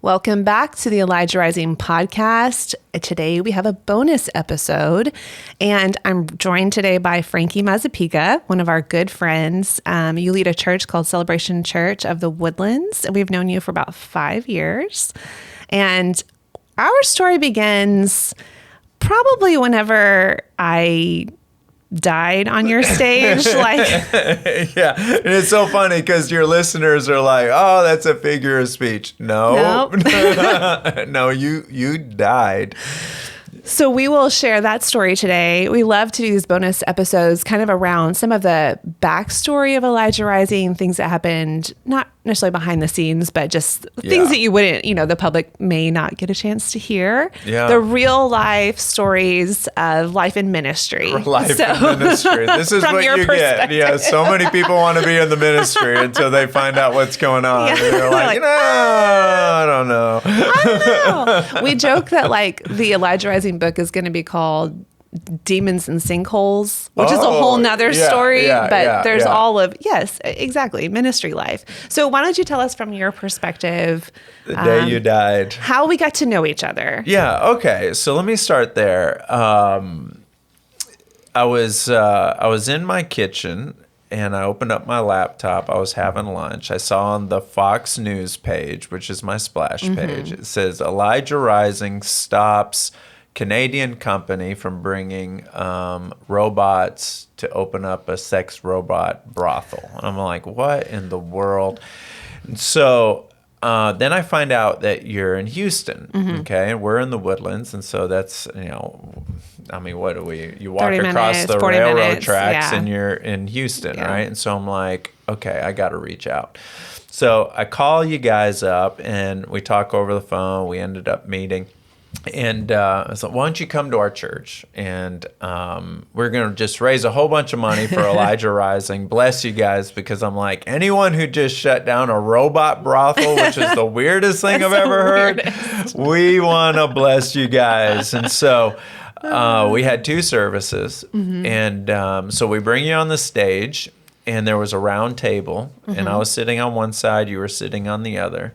Welcome back to the Elijah Rising podcast. Today we have a bonus episode, and I'm joined today by Frankie Mazzapica, one of our good friends. You lead a church called Celebration Church of the Woodlands, and we've known you for about 5 years. And our story begins probably whenever I died on your stage. Yeah, and it's so funny because your listeners are like, oh, that's a figure of speech. No. No, you died. So we will share that story today. We love to do these bonus episodes kind of around some of the backstory of Elijah Rising, things that happened, not necessarily behind the scenes, but just things that you wouldn't, the public may not get a chance to hear. Yeah. The real life stories of life in ministry. Life in ministry. This is what you get. Yeah, so many people want to be in the ministry until they find out what's going on. Yeah. And they're like, no, I don't know. I don't know. We joke that the Elijah Rising book is going to be called Demons and Sinkholes, which is a whole nother story, but there's all of, yes, exactly, ministry life. So why don't you tell us from your perspective, the day you died, how we got to know each other? Yeah. Okay. So let me start there. I was in my kitchen and I opened up my laptop. I was having lunch. I saw on the Fox News page, which is my splash page, it says Elijah Rising stops Canadian company from bringing robots to open up a sex robot brothel. And I'm like, what in the world? And so then I find out that you're in Houston, okay? And we're in the Woodlands, and so that's, what do we? You walk across the railroad tracks and you're in Houston, right? And so I'm like, okay, I got to reach out. So I call you guys up, and we talk over the phone. We ended up meeting. And I was like, why don't you come to our church? And we're going to just raise a whole bunch of money for Elijah Rising. Bless you guys, because I'm like, anyone who just shut down a robot brothel, which is the weirdest thing I've ever heard, we want to bless you guys. And so we had 2 services. And so we bring you on the stage, and there was a round table, and I was sitting on one side, you were sitting on the other.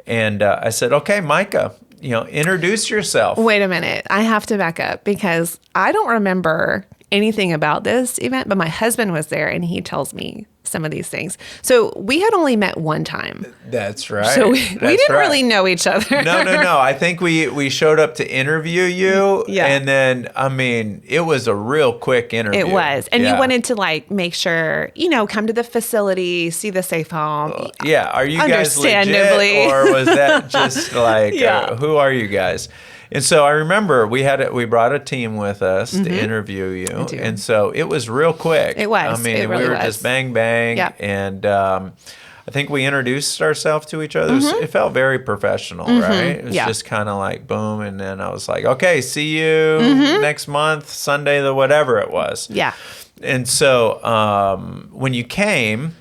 And I said, okay, Micah, introduce yourself. Wait a minute. I have to back up because I don't remember anything about this event, but my husband was there and he tells me some of these things. So we had only met one time. That's right. So we didn't really know each other. No. I think we showed up to interview you. Yeah. And then, it was a real quick interview. It was. And you wanted to make sure, come to the facility, see the safe home. Are you guys legit? Or was that just who are you guys? And so I remember we brought a team with us to interview you. And so it was real quick. It was. We were just bang, bang. Yeah. And I think we introduced ourselves to each other. It felt very professional, right? It was just kind of like boom. And then I was like, okay, see you next month, Sunday, the whatever it was. Yeah. And so when you came,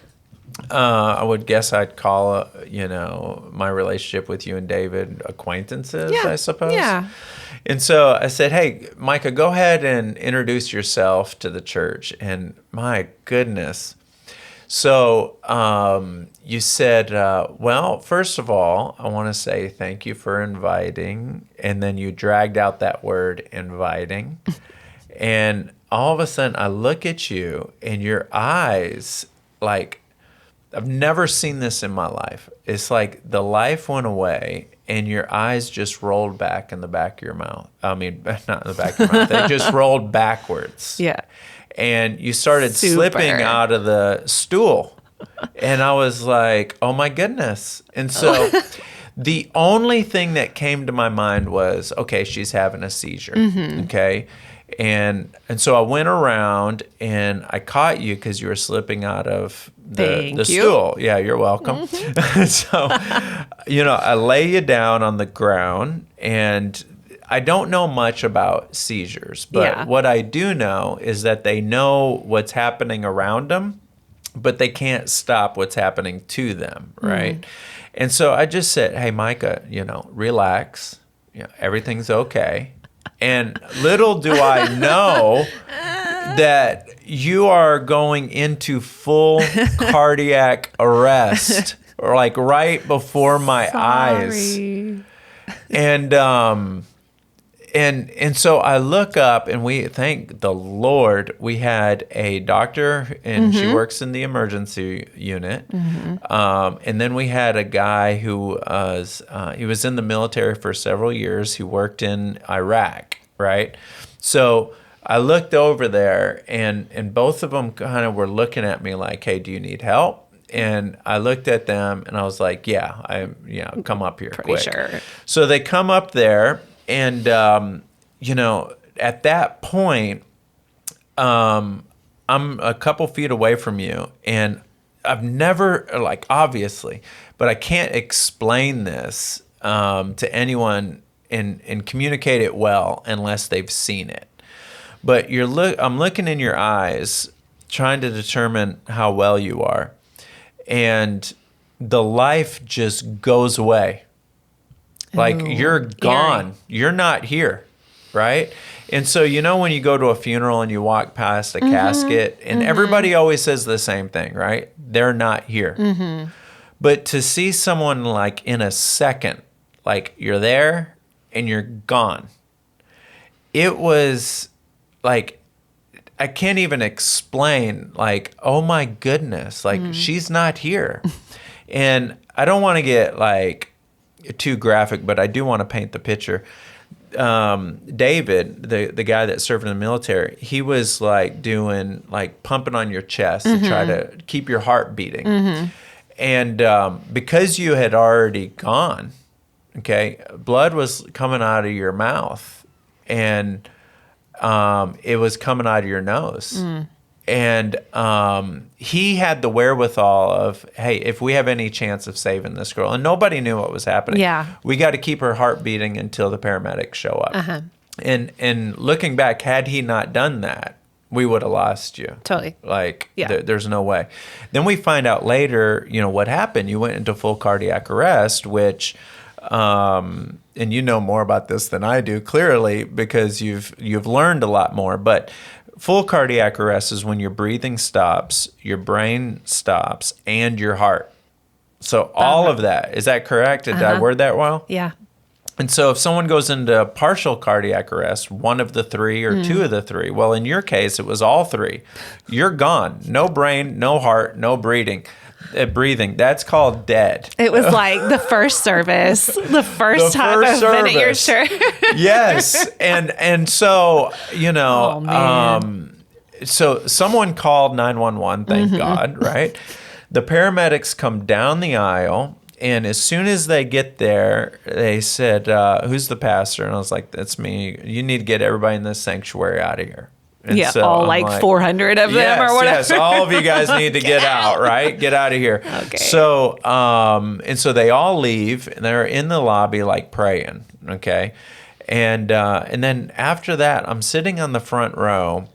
I would guess I'd call, my relationship with you and David acquaintances, I suppose. Yeah. And so I said, hey, Micah, go ahead and introduce yourself to the church. And my goodness. So you said, well, first of all, I want to say thank you for inviting. And then you dragged out that word, inviting. And all of a sudden I look at you and your eyes, I've never seen this in my life. It's like the life went away and your eyes just rolled back in the back of your mouth. I mean, not in the back of your mouth. They just rolled backwards. Yeah. And you started slipping out of the stool. And I was like, oh my goodness. And so the only thing that came to my mind was, okay, she's having a seizure. Okay. And so I went around and I caught you because you were slipping out of the stool. Yeah, you're welcome. So, I lay you down on the ground, and I don't know much about seizures, but what I do know is that they know what's happening around them, but they can't stop what's happening to them, right? And so I just said, hey, Micah, relax. Everything's okay. And little do I know that you are going into full cardiac arrest or like right before my eyes. And so I look up, and we thank the Lord we had a doctor, and she works in the emergency unit. And then we had a guy who he was in the military for several years. He worked in Iraq, right? So I looked over there, and both of them kind of were looking at me like, "Hey, do you need help?" And I looked at them, and I was like, "Yeah, come up here Pretty quick." sure. So they come up there. And, at that point, I'm a couple feet away from you, and I've never, like, obviously, but I can't explain this to anyone and communicate it well unless they've seen it. But I'm looking in your eyes, trying to determine how well you are, and the life just goes away. Like, you're gone. Eerie. You're not here, right? And so, when you go to a funeral and you walk past a casket, and everybody always says the same thing, right? They're not here. But to see someone, like, in a second, like, you're there and you're gone, it was, like, I can't even explain, like, oh, my goodness, like, she's not here. And I don't want to get, like, too graphic, but I do want to paint the picture. David, the guy that served in the military, he was like doing like pumping on your chest to try to keep your heart beating. And because you had already gone, okay, blood was coming out of your mouth, and it was coming out of your nose. And he had the wherewithal of, hey, if we have any chance of saving this girl, and nobody knew what was happening. Yeah. We got to keep her heart beating until the paramedics show up. And looking back, had he not done that, we would have lost you. Totally. Like, there's no way. Then we find out later, what happened. You went into full cardiac arrest, which, and you know more about this than I do, clearly, because you've learned a lot more. But full cardiac arrest is when your breathing stops, your brain stops, and your heart. So all of that, is that correct? Did I word that well? Yeah. And so if someone goes into partial cardiac arrest, one of the three or two of the three, well, in your case, it was all three. You're gone. No brain, no heart, no breathing. That's called dead. It was like the first service, the first time I've been at your church. Yes. And so, Oh, man. so someone called 911, thank God, right? The paramedics come down the aisle, and as soon as they get there, they said, who's the pastor? And I was like, that's me. You need to get everybody in this sanctuary out of here. And so all like 400 of them or whatever. Yes, all of you guys need to get out, right? Get out of here. Okay. So, and so they all leave, and they're in the lobby like praying, okay? And then after that, I'm sitting on the front row,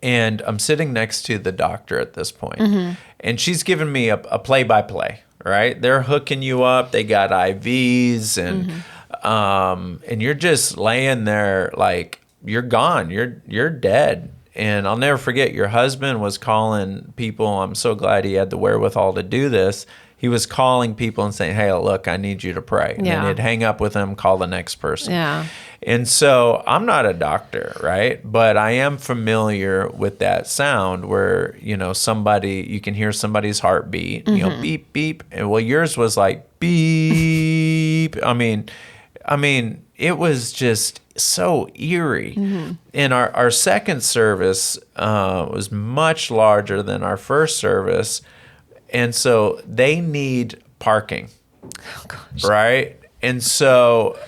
and I'm sitting next to the doctor at this point. And she's giving me a play-by-play, right? They're hooking you up. They got IVs, and you're just laying there like, you're gone. You're dead. And I'll never forget, your husband was calling people. I'm so glad he had the wherewithal to do this. He was calling people and saying, hey, look, I need you to pray. And then he'd hang up with them, call the next person. Yeah. And so I'm not a doctor, right? But I am familiar with that sound where, you can hear somebody's heartbeat, beep, beep. And well, yours was like beep. I mean, it was just so eerie. And our second service was much larger than our first service. And so they need parking, right? And so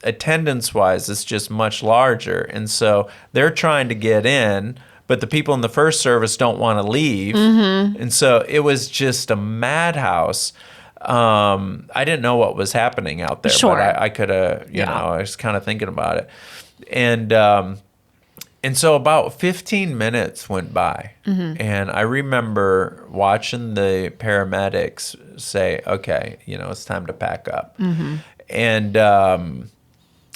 attendance-wise, it's just much larger. And so they're trying to get in, but the people in the first service don't want to leave. And so it was just a madhouse. I didn't know what was happening out there, but I could have, I was kind of thinking about it. And so about 15 minutes went by, and I remember watching the paramedics say, okay, it's time to pack up. And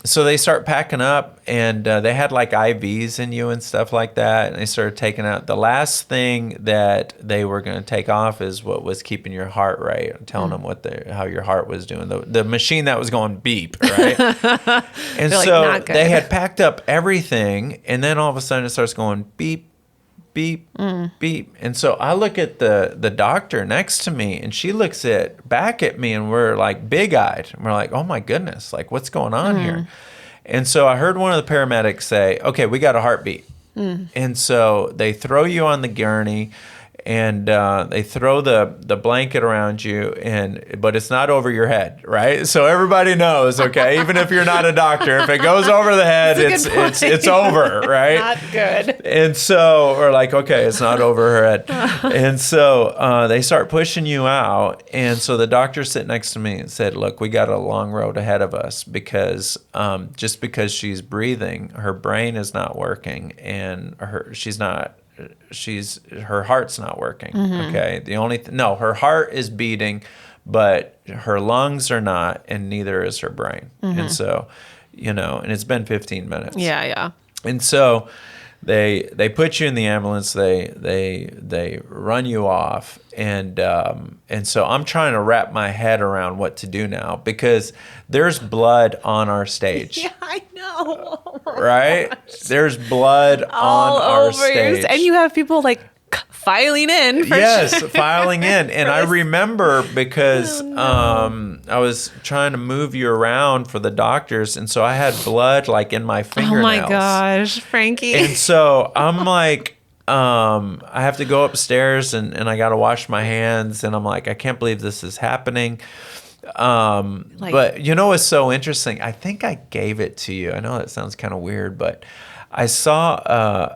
So they start packing up, and they had like IVs in you and stuff like that. And they started taking out. The last thing that they were going to take off is what was keeping your heart rate. I'm telling them how your heart was doing. The machine that was going beep, right? And so they had packed up everything, and then all of a sudden it starts going beep, beep, beep. And so I look at the doctor next to me, and she looks back at me, and we're like big-eyed. We're like, oh my goodness, like what's going on here? And so I heard one of the paramedics say, okay, we got a heartbeat. And so they throw you on the gurney, and they throw the blanket around you, but it's not over your head, right? So everybody knows, okay, even if you're not a doctor, if it goes over the head, it's over, right? Not good. And so we're like, okay, it's not over her head. And so they start pushing you out. And so the doctor sat next to me and said, look, we got a long road ahead of us because just because she's breathing, her brain is not working, and her heart's not working. Okay. The only her heart is beating, but her lungs are not, and neither is her brain. And so, and it's been 15 minutes. Yeah. And so they put you in the ambulance, they run you off, and so I'm trying to wrap my head around what to do now, because there's blood on our stage. Yeah, I know. Right? There's blood on our stage. And you have people like filing in. Filing in. And I remember because I was trying to move you around for the doctors, and so I had blood like in my fingernails. Oh my gosh, Frankie. And so I'm like, I have to go upstairs and I got to wash my hands, and I'm like, I can't believe this is happening. But what's so interesting? I think I gave it to you. I know that sounds kind of weird, but I saw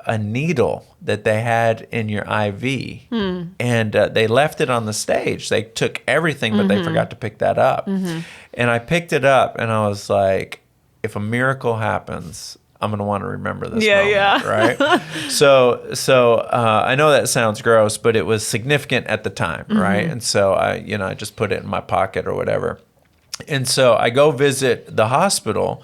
a needle that they had in your IV, and they left it on the stage. They took everything, but they forgot to pick that up. And I picked it up, and I was like, if a miracle happens, I'm going to want to remember this moment, right? So I know that sounds gross, but it was significant at the time, right? And so I just put it in my pocket or whatever. And so I go visit the hospital,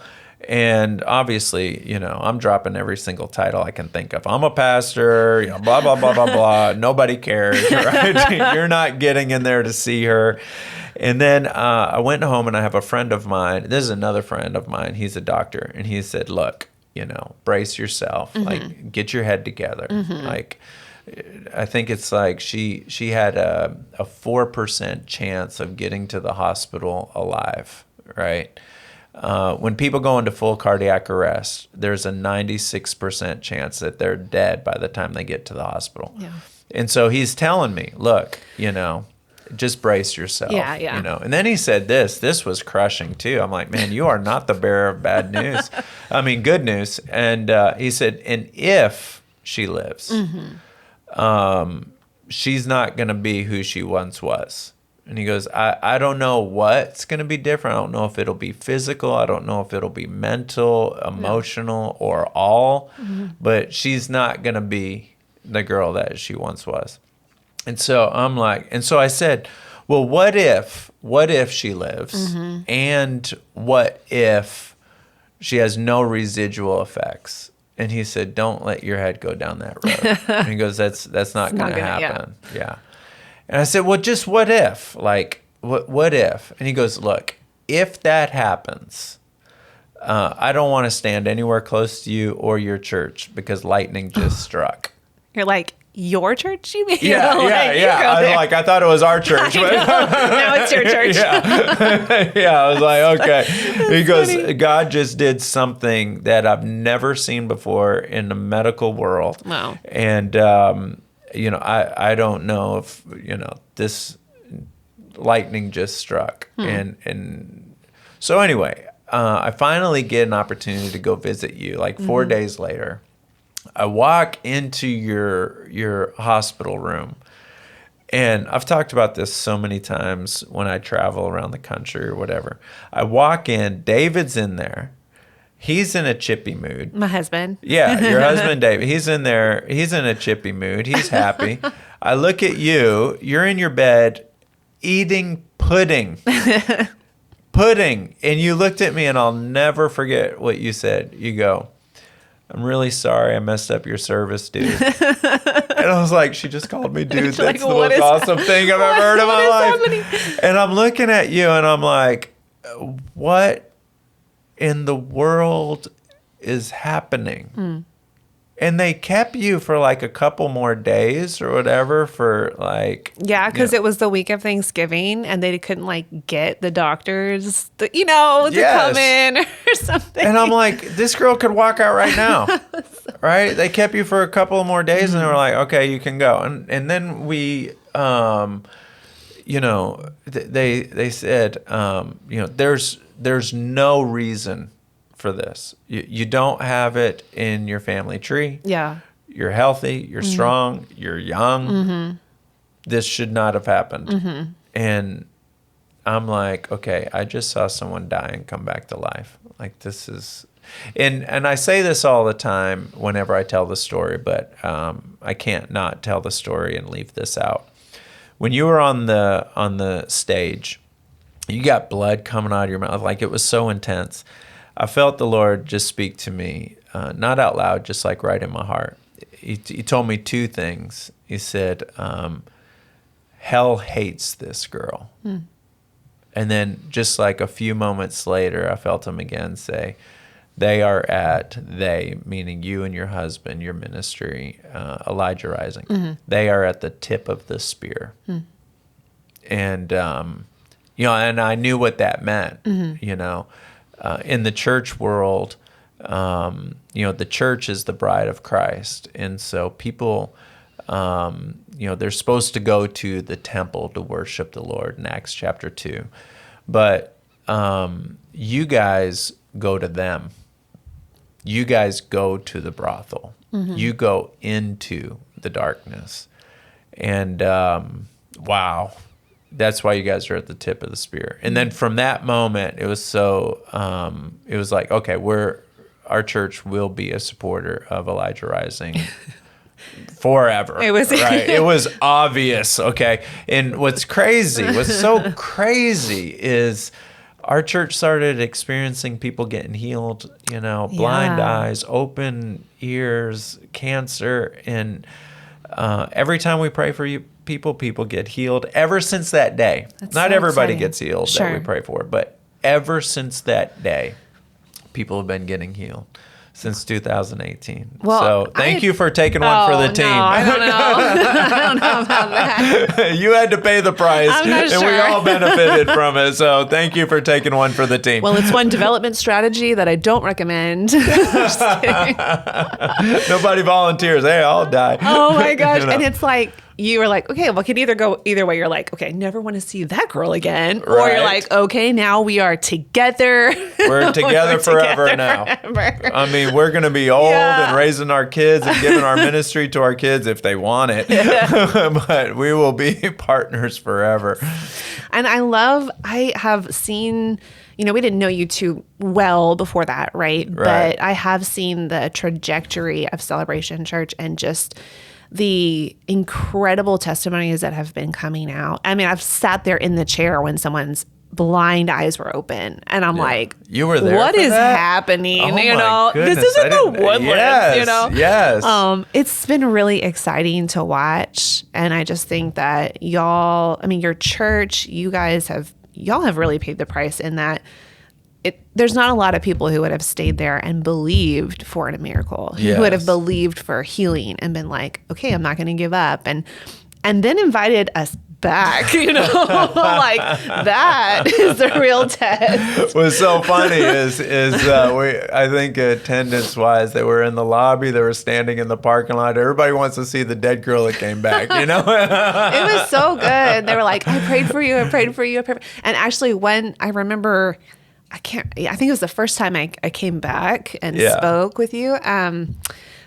and obviously, I'm dropping every single title I can think of. I'm a pastor, blah, blah, blah, blah, blah. Nobody cares, right? You're not getting in there to see her. And then I went home, and I have a friend of mine. This is another friend of mine. He's a doctor. And he said, look, brace yourself, like get your head together. Like, I think it's like she had a 4% chance of getting to the hospital alive, right? When people go into full cardiac arrest, there's a 96% chance that they're dead by the time they get to the hospital. Yeah. And so he's telling me, look, just brace yourself. Yeah. And then he said this was crushing too. I'm like, man, you are not the bearer of bad news. I mean, good news. And he said, and if she lives, she's not going to be who she once was. And he goes, I don't know what's going to be different. I don't know if it'll be physical. I don't know if it'll be mental, emotional, or all. But she's not going to be the girl that she once was. And so I'm like, and so I said, well, what if she lives? And what if she has no residual effects? And he said, don't let your head go down that road. And he goes, that's not going to happen. Yeah. And I said, well, just what if? Like, what if? And he goes, look, if that happens, I don't want to stand anywhere close to you or your church because lightning just struck. You're like, your church, you mean? Yeah. I thought it was our church. But now it's your church. I was like, okay. He goes, funny. God just did something that I've never seen before in the medical world. Wow. And, I don't know if, this lightning just struck. And so anyway, I finally get an opportunity to go visit you like 4 days later. I walk into your hospital room, and I've talked about this so many times when I travel around the country or whatever. I walk in, David's in there. He's in a chippy mood. My husband. Yeah, your husband, David. He's in there. He's in a chippy mood. He's happy. I look at you. You're in your bed eating pudding. pudding. And you looked at me, and I'll never forget what you said. You go, I'm really sorry I messed up your service, dude. And I was like, she just called me dude. That's like, the most awesome thing I've ever heard in my life. Happening? And I'm looking at you, and I'm like, what in the world is happening? And they kept you for like a couple more days or whatever for like... Yeah, because it was the week of Thanksgiving and they couldn't like get the doctors, to come in or something. And I'm like, this girl could walk out right now, right? They kept you for a couple of more days and they were like, okay, you can go. And then we, they said, there's no reason for this. You don't have it in your family tree. Yeah. You're healthy. You're strong. You're young. This should not have happened. And I'm like, okay, I just saw someone die and come back to life. Like this is, and I say this all the time whenever I tell the story, but I can't not tell the story and leave this out. When you were on the stage, you got blood coming out of your mouth. Like it was so intense. I felt the Lord just speak to me, not out loud, just like right in my heart. He told me two things. He said, hell hates this girl. And then just like a few moments later, I felt him again say, they, meaning you and your husband, your ministry, Elijah Rising, they are at the tip of the spear. And, and I knew what that meant, in the church world, the church is the bride of Christ. And so people, they're supposed to go to the temple to worship the Lord in Acts chapter 2. But you guys go to them. You guys go to the brothel. You go into the darkness. And wow. That's why you guys are at the tip of the spear. And then from that moment, it was so, it was like, okay, our church will be a supporter of Elijah Rising forever. It was right. It was obvious. Okay. And what's so crazy is our church started experiencing people getting healed, blind eyes, open ears, cancer. And every time we pray for you, people get healed ever since that day. Not everybody gets healed that we pray for, but ever since that day, people have been getting healed since 2018. Well, so thank you for taking one for the team. No, I don't know. I don't know about that. You had to pay the price, I'm not and we all benefited from it. So thank you for taking one for the team. Well, it's one development strategy that I don't recommend. Just kidding. Nobody volunteers. Hey, I'll die. Oh my gosh. And it's like, you were like, okay, well, it could either go either way. You're like, okay, I never want to see that girl again. Right. Or you're like, okay, now we are together. We're together forever now. Forever. I mean, we're going to be old and raising our kids and giving our ministry to our kids if they want it. But we will be partners forever. And I have seen, we didn't know you too well before that, right? But I have seen the trajectory of Celebration Church and just the incredible testimonies that have been coming out. I mean, I've sat there in the chair when someone's blind eyes were open, and I'm like, "You were there. What is that? happening? Oh This isn't the Woodlands. Yes. It's been really exciting to watch, and I just think that y'all, your church, y'all have really paid the price in that. There's not a lot of people who would have stayed there and believed for a miracle, who would have believed for healing and been like, okay, I'm not going to give up. And then invited us back, like that is the real test. What's so funny is I think attendance wise, they were in the lobby, they were standing in the parking lot. Everybody wants to see the dead girl that came back, It was so good. They were like, I prayed for you. And actually when I remember, I think it was the first time I came back and spoke with you.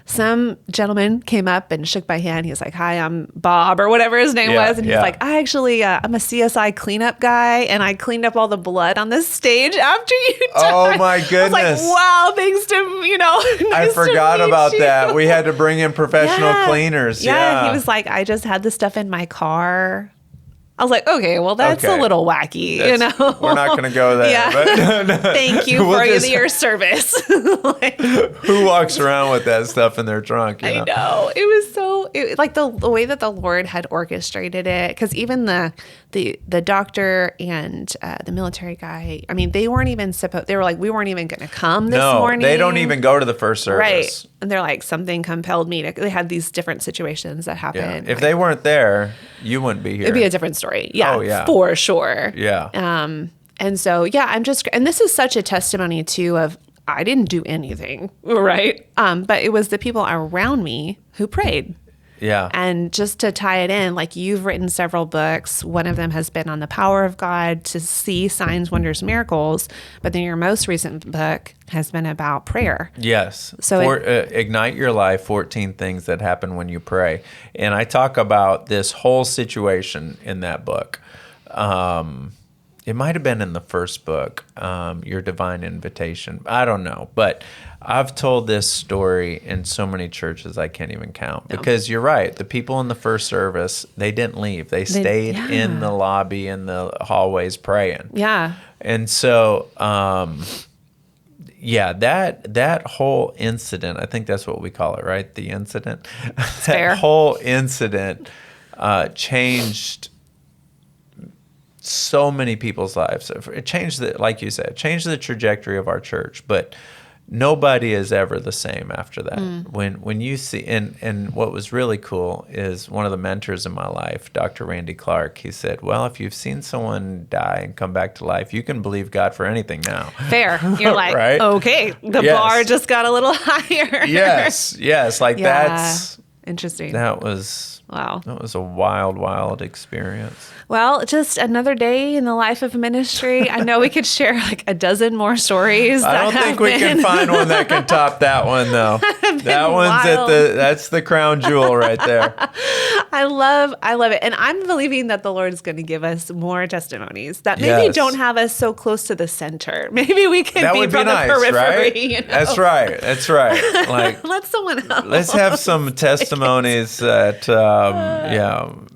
Some gentleman came up and shook my hand. He was like, hi, I'm Bob, or whatever his name was. And he's like, I'm a CSI cleanup guy, and I cleaned up all the blood on this stage after you died. Oh my goodness. I was like, wow, thanks to, nice I forgot about you. that. We had to bring in professional cleaners. Yeah. He was like, I just had the stuff in my car I was like, okay, well, that's a little wacky, you know? We're not going to go there. Yeah. But Thank you for your service. Like, who walks around with that stuff in their trunk? I know. It was so, like the way that the Lord had orchestrated it, because even the doctor and the military guy, I mean, they weren't even they were like, we weren't even going to come this morning. No, they don't even go to the first service. Right. And they're like, something compelled me to, they had these different situations that happened. Yeah. If they weren't there, you wouldn't be here. It'd be a different story. Yeah. Oh, yeah. For sure. Yeah. And so, and this is such a testimony too of, I didn't do anything, right? But it was the people around me who prayed. Yeah. And just to tie it in, like you've written several books. One of them has been on the power of God to see signs, wonders, miracles. But then your most recent book has been about prayer. Yes. So Ignite Your Life, 14 Things That Happen When You Pray. And I talk about this whole situation in that book. It might have been in the first book, Your Divine Invitation. I don't know. But I've told this story in so many churches I can't even count. Because you're right. The people in the first service, they didn't leave. They stayed in the lobby, in the hallways praying. Yeah. And so, that whole incident, I think that's what we call it, right? The incident. That whole incident changed so many people's lives. It changed like you said, changed the trajectory of our church, but nobody is ever the same after that. When you see, and what was really cool is one of the mentors in my life, Dr. Randy Clark, he said, well, if you've seen someone die and come back to life, you can believe God for anything now. Fair. You're like, right? Okay, the bar just got a little higher. Yes. That's interesting. That was a wild experience. Well, just another day in the life of ministry. I know we could share like a dozen more stories. I don't think we can find one that can top that one, though. That one's that's the crown jewel right there. I love it. And I'm believing that the Lord is going to give us more testimonies that maybe don't have us so close to the center. Maybe we can be from the periphery. Right? You know? That's right. Like, let someone else. Let's have some testimonies that,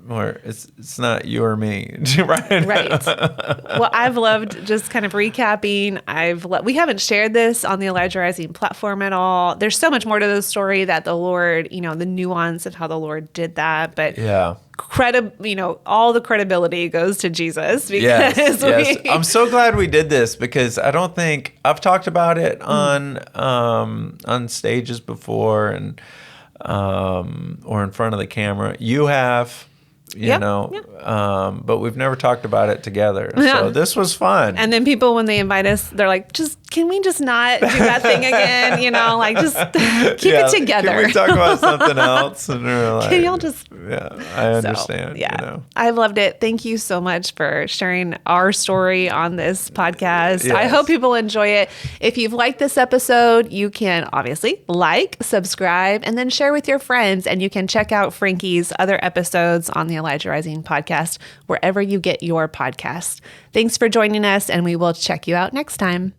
where it's not you or me, right? Right. Well, I've loved just kind of recapping. We haven't shared this on the Elijah Rising platform at all. There's so much more to the story that the Lord, the nuance of how the Lord did that. But all the credibility goes to Jesus. Because yes. I'm so glad we did this because I don't think I've talked about it on stages before and or in front of the camera. You have. But we've never talked about it together. Yeah. So this was fun. And then people, when they invite us, they're like, can we just not do that thing again? Just keep it together. Can we talk about something else? And we're like, can y'all just... Yeah, I understand. I've loved it. Thank you so much for sharing our story on this podcast. Yes. I hope people enjoy it. If you've liked this episode, you can obviously subscribe, and then share with your friends. And you can check out Frankie's other episodes on the Elijah Rising podcast, wherever you get your podcast. Thanks for joining us, and we will check you out next time.